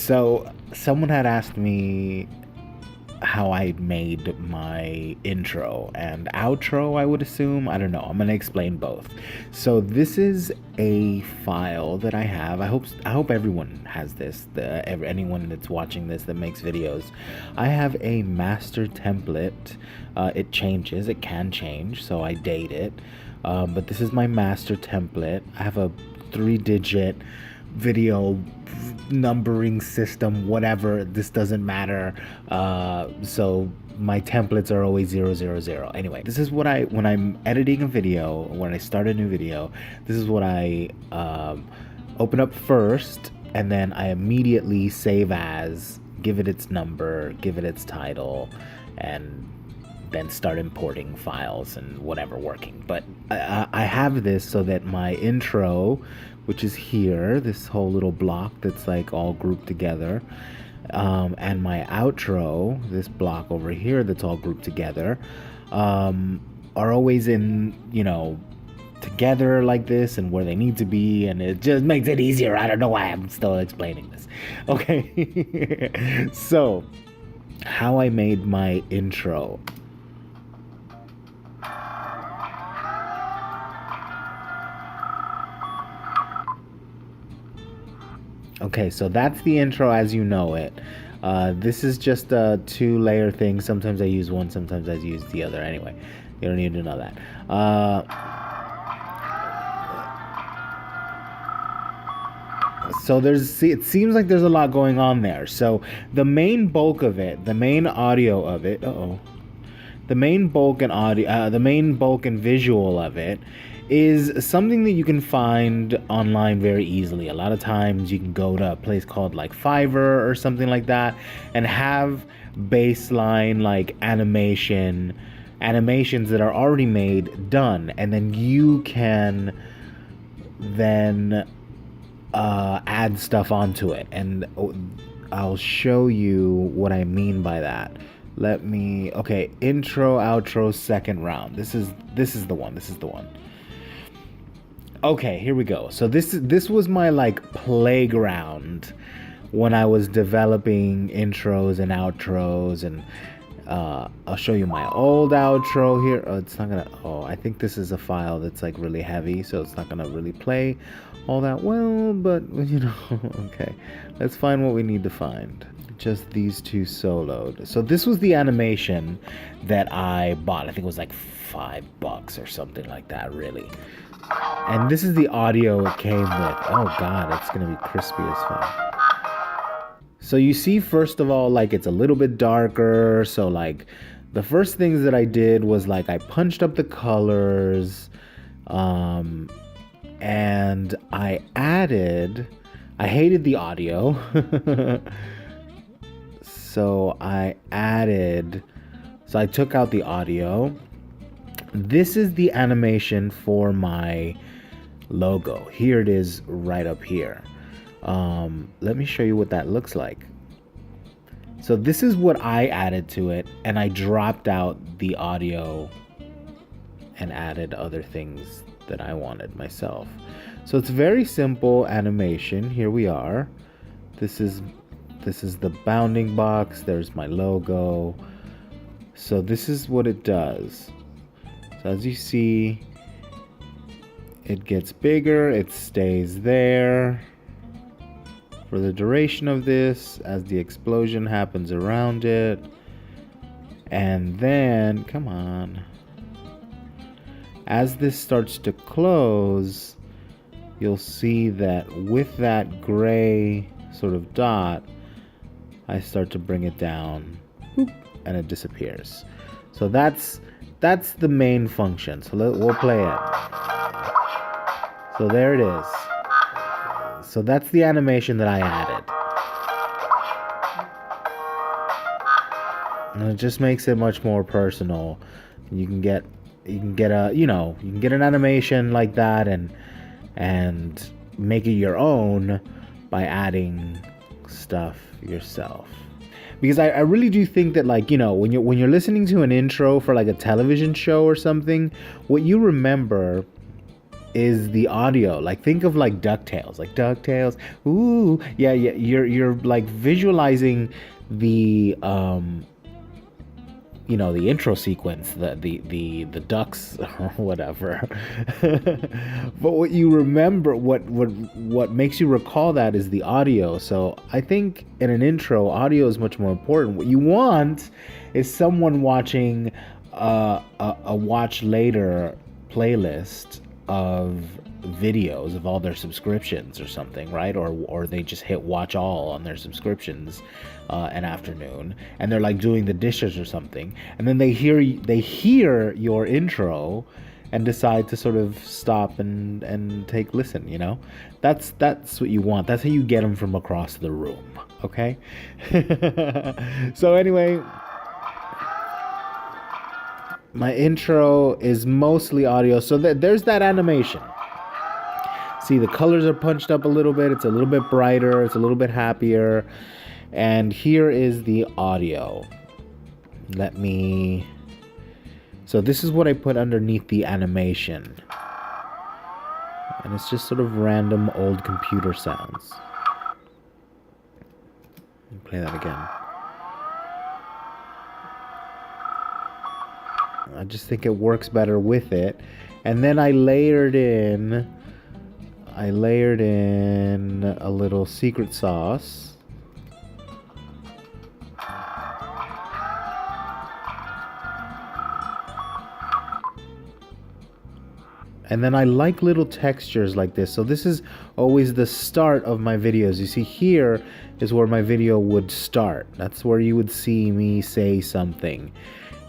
So someone had asked me how I made my intro and outro, I would assume. I don't know. I'm going to explain both. So this is a file that I have. I hope everyone has this. Anyone that's watching this that makes videos. I have a master template. It changes. It can change, so I date it. But this is my master template. I have a 3-digit video numbering system, whatever. This doesn't matter. So my templates are always 000. Anyway, this is what when I'm editing a video, when I start a new video, this is what I open up first, and then I immediately save as, give it its number, give it its title, and then start importing files and whatever working. But I have this so that my intro, which is here, this whole little block that's like all grouped together, and my outro, this block over here that's all grouped together, are always in, together like this and where they need to be, and it just makes it easier. I don't know why I'm still explaining this. Okay. So how I made my intro. Okay, so that's the intro as you know it. This is just a 2-layer thing. Sometimes I use one, sometimes I use the other. Anyway, you don't need to know that. So it seems like there's a lot going on there. So the main bulk of it, the main audio of it, the main bulk and visual of it is something that you can find online very easily. A lot of times you can go to a place called like Fiverr or something like that and have baseline like animations that are already made done, and then you can then add stuff onto it. And I'll show you what I mean by that. Okay, intro, outro, second round. This is the one. Okay, here we go. So this was my like playground when I was developing intros and outros, and I'll show you my old outro here. I think this is a file that's like really heavy, so it's not gonna really play all that well, but okay. Let's find what we need to find. Just these two soloed. So this was the animation that I bought. I think it was like $5 or something like that, really. And this is the audio it came with. Oh god, it's gonna be crispy as fuck. So you see, first of all, like it's a little bit darker. So like the first things that I did was like I punched up the colors, and I hated the audio. So I took out the audio. This is the animation for my logo. Here it is right up here. Let me show you what that looks like. So this is what I added to it, and I dropped out the audio and added other things that I wanted myself. So it's very simple animation. Here we are. This is the bounding box. There's my logo. So this is what it does. So as you see, it gets bigger, it stays there for the duration of this as the explosion happens around it. And then, come on, as this starts to close, you'll see that with that gray sort of dot, I start to bring it down, boop, and it disappears. So that's the main function. So we'll play it. So there it is. So that's the animation that I added. And it just makes it much more personal. You can get an animation like that and make it your own by adding stuff yourself. Because I really do think that, like, when you're listening to an intro for like a television show or something, what you remember is the audio. Like, think of like DuckTales. Like DuckTales. Ooh, yeah. You're like visualizing the the intro sequence, the ducks or whatever. But what you remember, what makes you recall that is the audio. So I think in an intro, audio is much more important. What you want is someone watching a watch later playlist of videos of all their subscriptions or something, right? Or they just hit watch all on their subscriptions an afternoon, and they're like doing the dishes or something, and then they hear your intro and decide to sort of stop and take listen. That's what you want. That's how you get them from across the room. Okay. So anyway, my intro is mostly audio, so there's that animation. See, the colors are punched up a little bit. It's a little bit brighter. It's a little bit happier. And here is the audio. So this is what I put underneath the animation. And it's just sort of random old computer sounds. Play that again. I just think it works better with it. And then I layered in a little secret sauce. And then I like little textures like this. So this is always the start of my videos. You see, here is where my video would start. That's where you would see me say something.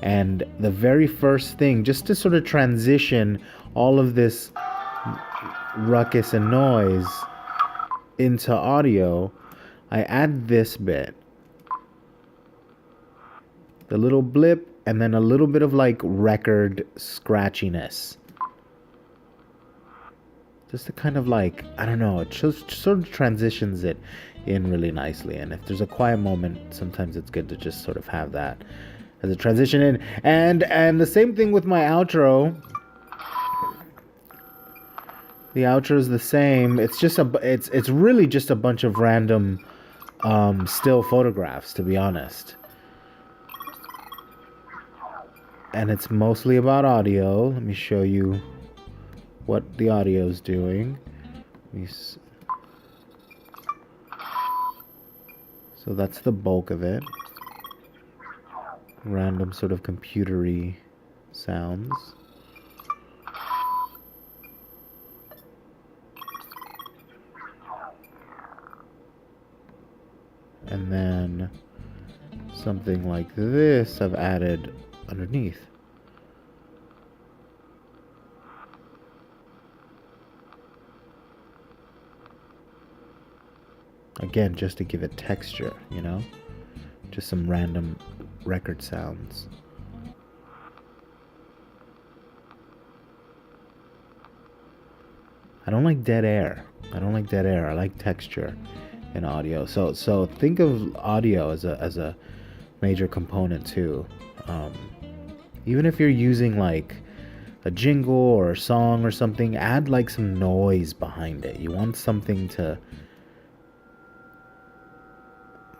And the very first thing, just to sort of transition all of this ruckus and noise into audio, I add this bit. The little blip, and then a little bit of like record scratchiness. Just to kind of like, I don't know, it just sort of transitions it in really nicely. And if there's a quiet moment, sometimes it's good to just sort of have that as a transition in. And the same thing with my outro. The outro is the same. It's just it's really just a bunch of random still photographs, to be honest. And it's mostly about audio. Let me show you what the audio is doing. So that's the bulk of it. Random sort of computery sounds. And then something like this I've added underneath. Again, just to give it texture, just some random record sounds. I don't like dead air. I like texture in audio. So think of audio as a major component too. Even if you're using like a jingle or a song or something, add like some noise behind it. You want something to...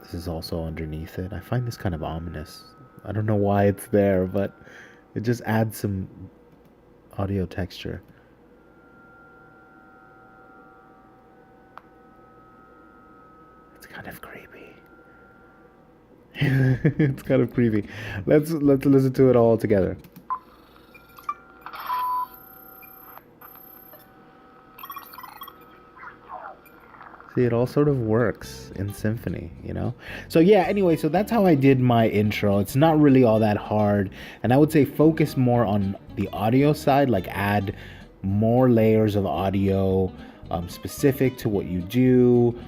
This is also underneath it. I find this kind of ominous. I don't know why it's there, but it just adds some audio texture. It's kind of creepy. It's kind of creepy. Let's listen to it all together. See, it all sort of works in symphony, So yeah, anyway, so that's how I did my intro. It's not really all that hard. And I would say focus more on the audio side, like add more layers of audio specific to what you do.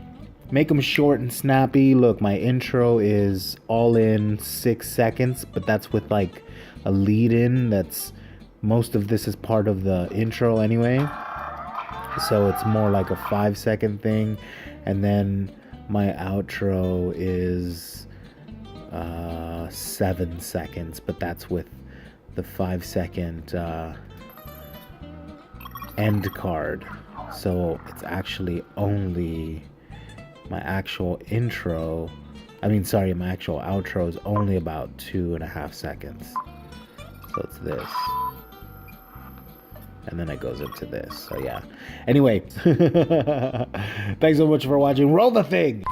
Make them short and snappy. Look, my intro is all in 6 seconds, but that's with like a lead in. Most of this is part of the intro anyway. So it's more like a 5-second thing. And then my outro is 7 seconds, but that's with the 5-second end card. So it's actually only my actual intro. My actual outro is only about 2.5 seconds. So it's this. And then it goes into this. So yeah. Anyway, thanks so much for watching. Roll the thing!